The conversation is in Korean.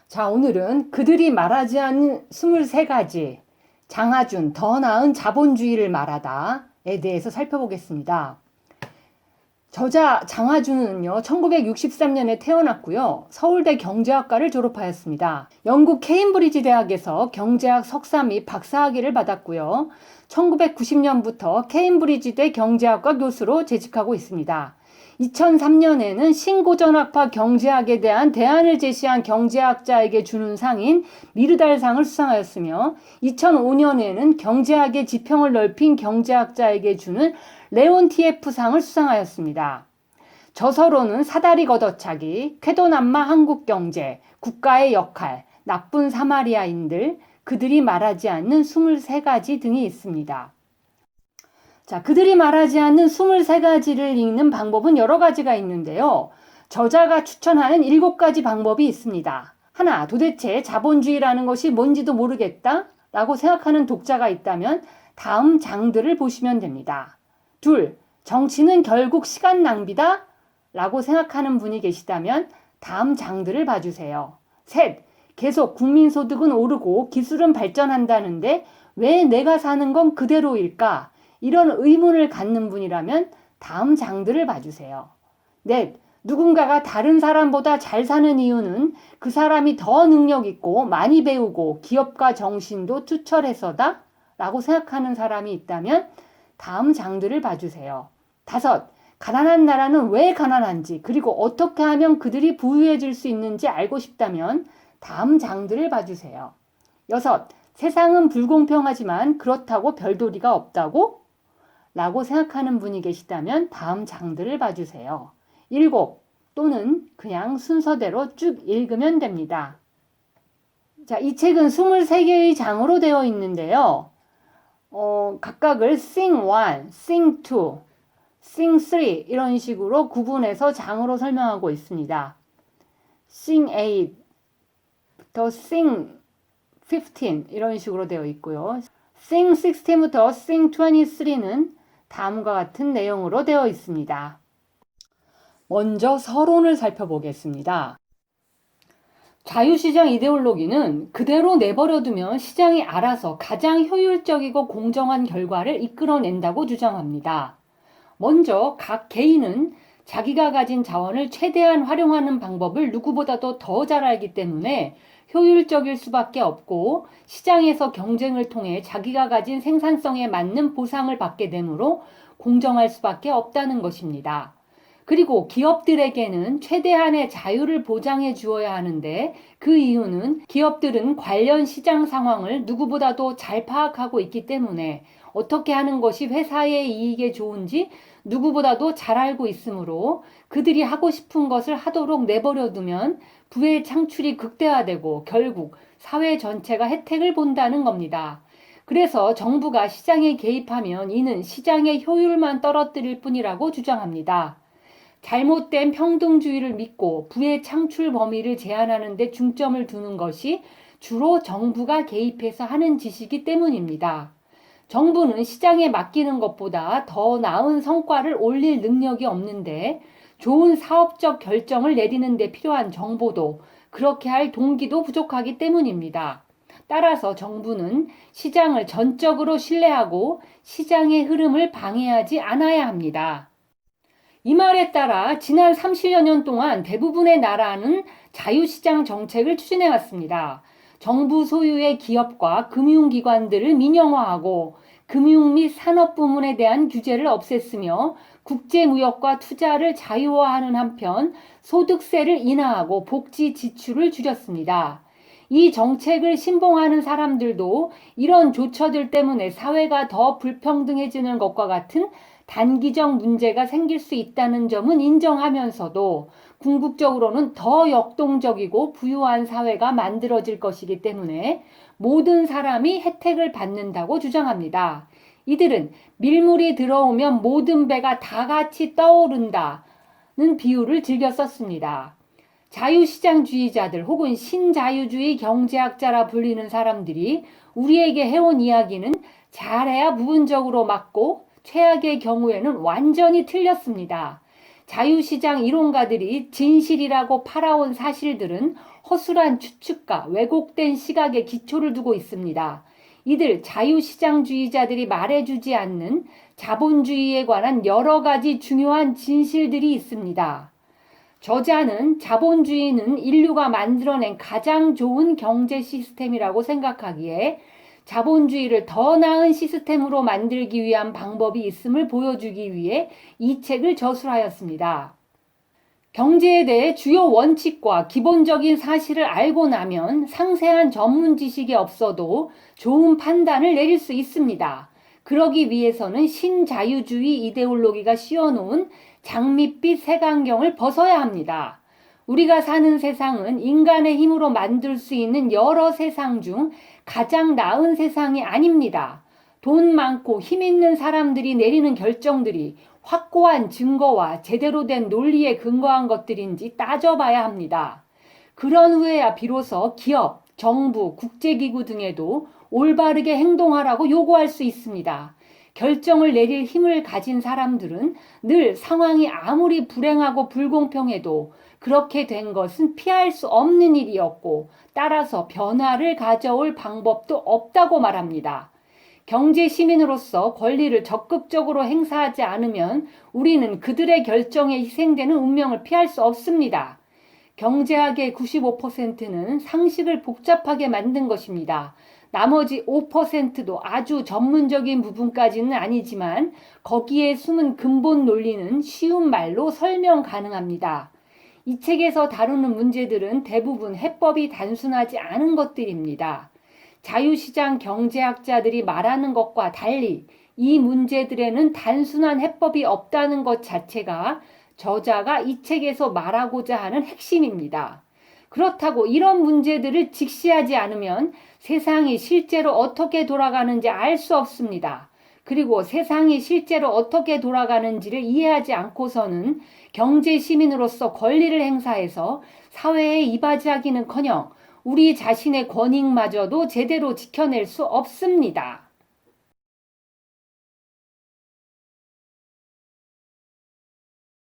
자, 오늘은 그들이 말하지 않는 23가지 장하준 더 나은 자본주의를 말하다에 대해서 살펴보겠습니다. 저자 장하준은요, 1963년에 태어났고요. 서울대 경제학과를 졸업하였습니다. 영국 케임브리지 대학에서 경제학 석사 및 박사학위를 받았고요. 1990년부터 케임브리지대 경제학과 교수로 재직하고 있습니다. 2003년에는 신고전학파 경제학에 대한 대안을 제시한 경제학자에게 주는 상인 미르달상을 수상하였으며 2005년에는 경제학의 지평을 넓힌 경제학자에게 주는 레온티에프상을 수상하였습니다. 저서로는 사다리 걷어차기, 쾌도난마 한국경제, 국가의 역할, 나쁜 사마리아인들, 그들이 말하지 않는 23가지 등이 있습니다. 자, 그들이 말하지 않는 23가지를 읽는 방법은 여러 가지가 있는데요. 저자가 추천하는 7가지 방법이 있습니다. 하나, 도대체 자본주의라는 것이 뭔지도 모르겠다 라고 생각하는 독자가 있다면 다음 장들을 보시면 됩니다. 둘, 정치는 결국 시간 낭비다 라고 생각하는 분이 계시다면 다음 장들을 봐주세요. 셋, 계속 국민소득은 오르고 기술은 발전한다는데 왜 내가 사는 건 그대로일까? 이런 의문을 갖는 분이라면 다음 장들을 봐주세요. 넷, 누군가가 다른 사람보다 잘 사는 이유는 그 사람이 더 능력 있고 많이 배우고 기업가 정신도 투철해서다 라고 생각하는 사람이 있다면 다음 장들을 봐주세요. 다섯, 가난한 나라는 왜 가난한지 그리고 어떻게 하면 그들이 부유해질 수 있는지 알고 싶다면 다음 장들을 봐주세요. 여섯, 세상은 불공평하지만 그렇다고 별도리가 없다고? 라고 생각하는 분이 계시다면 다음 장들을 봐주세요. 일곱, 또는 그냥 순서대로 쭉 읽으면 됩니다. 자, 이 책은 23개의 장으로 되어 있는데요. 각각을 Sing 1, Sing 2, Sing 3 이런 식으로 구분해서 장으로 설명하고 있습니다. Sing 8부터 Sing 15 이런 식으로 되어 있고요. Sing 16부터 Sing 23는 다음과 같은 내용으로 되어 있습니다. 먼저 서론을 살펴보겠습니다. 자유시장 이데올로기는 그대로 내버려두면 시장이 알아서 가장 효율적이고 공정한 결과를 이끌어낸다고 주장합니다. 먼저 각 개인은 자기가 가진 자원을 최대한 활용하는 방법을 누구보다도 더 잘 알기 때문에 효율적일 수밖에 없고 시장에서 경쟁을 통해 자기가 가진 생산성에 맞는 보상을 받게 되므로 공정할 수밖에 없다는 것입니다. 그리고 기업들에게는 최대한의 자유를 보장해 주어야 하는데 그 이유는 기업들은 관련 시장 상황을 누구보다도 잘 파악하고 있기 때문에 어떻게 하는 것이 회사의 이익에 좋은지 누구보다도 잘 알고 있으므로 그들이 하고 싶은 것을 하도록 내버려두면 부의 창출이 극대화되고 결국 사회 전체가 혜택을 본다는 겁니다. 그래서 정부가 시장에 개입하면 이는 시장의 효율만 떨어뜨릴 뿐이라고 주장합니다. 잘못된 평등주의를 믿고 부의 창출 범위를 제한하는 데 중점을 두는 것이 주로 정부가 개입해서 하는 짓이기 때문입니다. 정부는 시장에 맡기는 것보다 더 나은 성과를 올릴 능력이 없는데 좋은 사업적 결정을 내리는 데 필요한 정보도 그렇게 할 동기도 부족하기 때문입니다. 따라서 정부는 시장을 전적으로 신뢰하고 시장의 흐름을 방해하지 않아야 합니다. 이 말에 따라 지난 30여 년 동안 대부분의 나라는 자유시장 정책을 추진해왔습니다. 정부 소유의 기업과 금융기관들을 민영화하고 금융 및 산업 부문에 대한 규제를 없앴으며 국제무역과 투자를 자유화하는 한편 소득세를 인하하고 복지 지출을 줄였습니다. 이 정책을 신봉하는 사람들도 이런 조처들 때문에 사회가 더 불평등해지는 것과 같은 단기적 문제가 생길 수 있다는 점은 인정하면서도 궁극적으로는 더 역동적이고 부유한 사회가 만들어질 것이기 때문에 모든 사람이 혜택을 받는다고 주장합니다. 이들은 밀물이 들어오면 모든 배가 다 같이 떠오른다는 비유를 즐겨 썼습니다. 자유시장주의자들 혹은 신자유주의 경제학자라 불리는 사람들이 우리에게 해온 이야기는 잘해야 부분적으로 맞고 최악의 경우에는 완전히 틀렸습니다. 자유시장 이론가들이 진실이라고 팔아온 사실들은 허술한 추측과 왜곡된 시각에 기초를 두고 있습니다. 이들 자유시장주의자들이 말해주지 않는 자본주의에 관한 여러 가지 중요한 진실들이 있습니다. 저자는 자본주의는 인류가 만들어낸 가장 좋은 경제 시스템이라고 생각하기에 자본주의를 더 나은 시스템으로 만들기 위한 방법이 있음을 보여주기 위해 이 책을 저술하였습니다. 경제에 대해 주요 원칙과 기본적인 사실을 알고 나면 상세한 전문 지식이 없어도 좋은 판단을 내릴 수 있습니다. 그러기 위해서는 신자유주의 이데올로기가 씌워놓은 장밋빛 색안경을 벗어야 합니다. 우리가 사는 세상은 인간의 힘으로 만들 수 있는 여러 세상 중 가장 나은 세상이 아닙니다. 돈 많고 힘 있는 사람들이 내리는 결정들이 확고한 증거와 제대로 된 논리에 근거한 것들인지 따져봐야 합니다. 그런 후에야 비로소 기업, 정부, 국제기구 등에도 올바르게 행동하라고 요구할 수 있습니다. 결정을 내릴 힘을 가진 사람들은 늘 상황이 아무리 불행하고 불공평해도 그렇게 된 것은 피할 수 없는 일이었고 따라서 변화를 가져올 방법도 없다고 말합니다. 경제 시민으로서 권리를 적극적으로 행사하지 않으면 우리는 그들의 결정에 희생되는 운명을 피할 수 없습니다. 경제학의 95%는 상식을 복잡하게 만든 것입니다. 나머지 5%도 아주 전문적인 부분까지는 아니지만 거기에 숨은 근본 논리는 쉬운 말로 설명 가능합니다. 이 책에서 다루는 문제들은 대부분 해법이 단순하지 않은 것들입니다. 자유시장 경제학자들이 말하는 것과 달리 이 문제들에는 단순한 해법이 없다는 것 자체가 저자가 이 책에서 말하고자 하는 핵심입니다. 그렇다고 이런 문제들을 직시하지 않으면 세상이 실제로 어떻게 돌아가는지 알 수 없습니다. 그리고 세상이 실제로 어떻게 돌아가는지를 이해하지 않고서는 경제 시민으로서 권리를 행사해서 사회에 이바지하기는커녕 우리 자신의 권익마저도 제대로 지켜낼 수 없습니다.